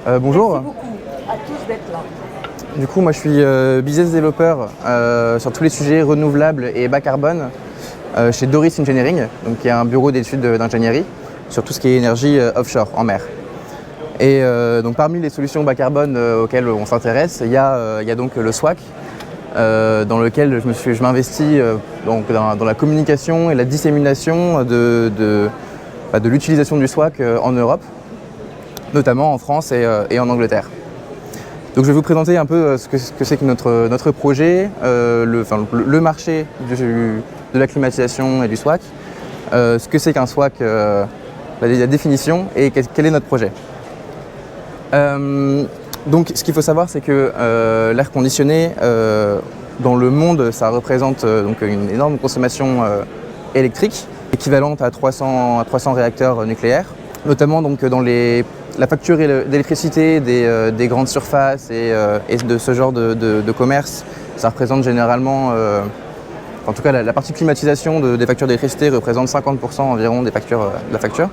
Bonjour. Merci beaucoup à tous d'être là. Du coup, moi je suis business developer sur tous les sujets renouvelables et bas carbone chez Doris Engineering, donc qui est un bureau d'études d'ingénierie sur tout ce qui est énergie offshore, en mer. Et donc parmi les solutions bas carbone auxquelles on s'intéresse, il y a donc le SWAC, dans lequel je m'investis donc dans la communication et la dissémination de l'utilisation du SWAC en Europe, notamment en France et en Angleterre. Donc je vais vous présenter un peu ce que c'est que notre projet, le marché de la climatisation et du SWAC, ce que c'est qu'un SWAC, la définition et quel est notre projet. Donc ce qu'il faut savoir, c'est que l'air conditionné dans le monde, ça représente donc une énorme consommation électrique, équivalente à 300 réacteurs nucléaires, notamment donc dans la facture d'électricité des grandes surfaces et de ce genre de commerce. Ça représente généralement, en tout cas la partie climatisation des factures d'électricité représente 50% environ de la facture.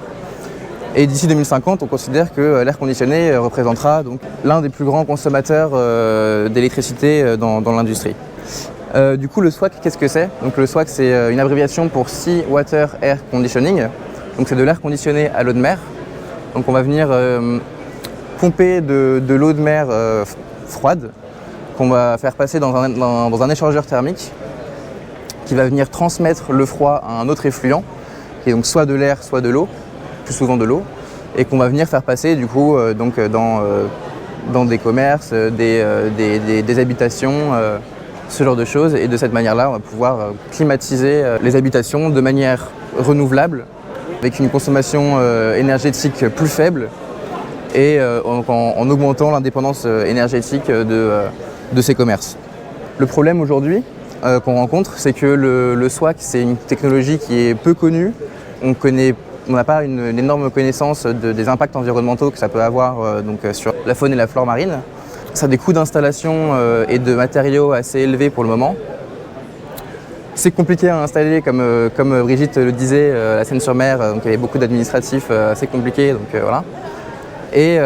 Et d'ici 2050, on considère que l'air conditionné représentera donc l'un des plus grands consommateurs d'électricité dans l'industrie. Du coup, le SWAC, qu'est-ce que c'est? Donc le SWAC, c'est une abréviation pour Sea Water Air Conditioning. Donc c'est de l'air conditionné à l'eau de mer. Donc on va venir pomper de l'eau de mer froide qu'on va faire passer dans un échangeur thermique qui va venir transmettre le froid à un autre effluent, qui est donc soit de l'air, soit de l'eau, plus souvent de l'eau, et qu'on va venir faire passer du coup dans des commerces, des habitations, ce genre de choses. Et de cette manière-là, on va pouvoir climatiser les habitations de manière renouvelable, avec une consommation énergétique plus faible et en augmentant l'indépendance énergétique de ces commerces. Le problème aujourd'hui qu'on rencontre, c'est que le SWAC, c'est une technologie qui est peu connue. On n'a pas une énorme connaissance des impacts environnementaux que ça peut avoir sur la faune et la flore marine. Ça a des coûts d'installation et de matériaux assez élevés pour le moment. C'est compliqué à installer, comme Brigitte le disait, la Seine-sur-Mer, donc il y avait beaucoup d'administratifs assez compliqués, donc voilà. Et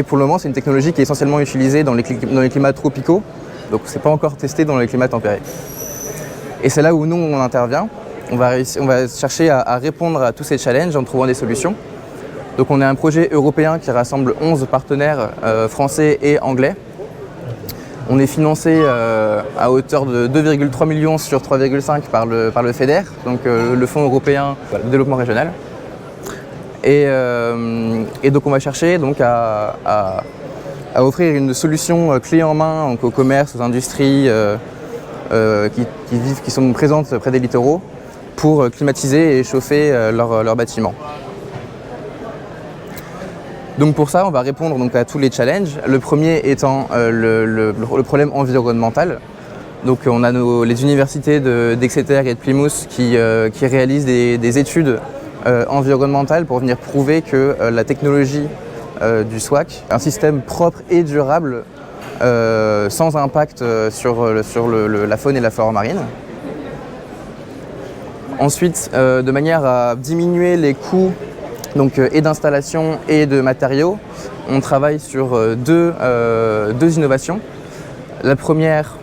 pour le moment, c'est une technologie qui est essentiellement utilisée dans les climats tropicaux, donc c'est pas encore testé dans les climats tempérés. Et c'est là où nous, on intervient. On va chercher à répondre à tous ces challenges en trouvant des solutions. Donc on est un projet européen qui rassemble 11 partenaires français et anglais. On est financé à hauteur de 2,3 millions sur 3,5 par le FEDER, donc le Fonds européen de développement régional. Et donc on va chercher donc à offrir une solution clé en main donc aux commerces, aux industries qui sont présentes près des littoraux pour climatiser et chauffer leurs bâtiments. Donc pour ça, on va répondre donc à tous les challenges. Le premier étant le problème environnemental. Donc on a les universités d'Exeter et de Plymouth qui réalisent des études environnementales pour venir prouver que la technologie du SWAC, un système propre et durable, sans impact sur la faune et la flore marine. Ensuite, de manière à diminuer les coûts et d'installation et de matériaux, on travaille sur deux innovations. La première,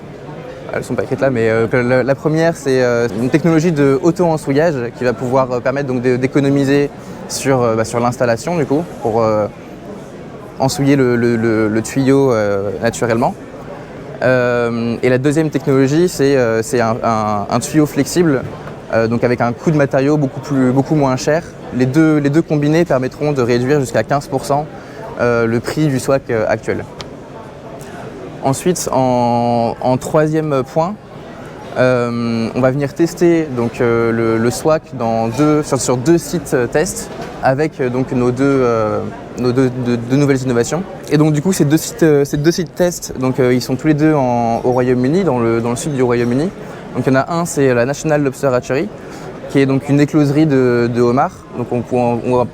elles ne sont pas écrites là, mais la première, c'est une technologie de auto-ensouillage qui va pouvoir permettre donc d'économiser sur l'installation du coup, pour ensouiller le tuyau naturellement. Et la deuxième technologie, c'est un tuyau flexible, donc avec un coût de matériaux beaucoup moins cher. Les deux combinés permettront de réduire jusqu'à 15% le prix du SWAC actuel. Ensuite, en troisième point, on va venir tester donc, le SWAC sur deux sites tests avec donc, nos deux nouvelles innovations. Et donc du coup ces deux sites tests, donc, ils sont tous les deux au Royaume-Uni, dans le sud du Royaume-Uni. Donc il y en a un, c'est la National Lobster Hatchery, qui est donc une écloserie de homards. Donc on va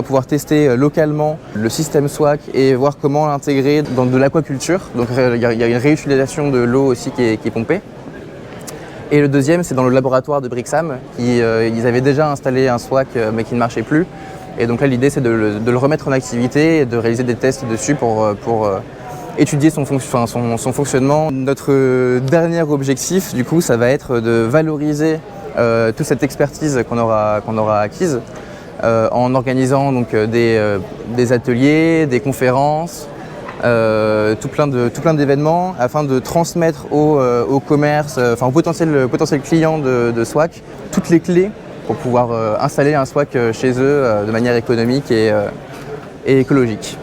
pouvoir tester localement le système SWAC et voir comment l'intégrer dans de l'aquaculture. Donc il y a une réutilisation de l'eau aussi qui est pompée. Et le deuxième, c'est dans le laboratoire de Brixham. Ils avaient déjà installé un SWAC mais qui ne marchait plus. Et donc là, l'idée, c'est de le remettre en activité et de réaliser des tests dessus pour étudier son fonctionnement. Notre dernier objectif, du coup, ça va être de valoriser toute cette expertise qu'on aura acquise en organisant donc, des ateliers, des conférences, tout plein d'événements afin de transmettre au commerce, aux potentiels clients de SWAC toutes les clés pour pouvoir installer un SWAC chez eux de manière économique et écologique.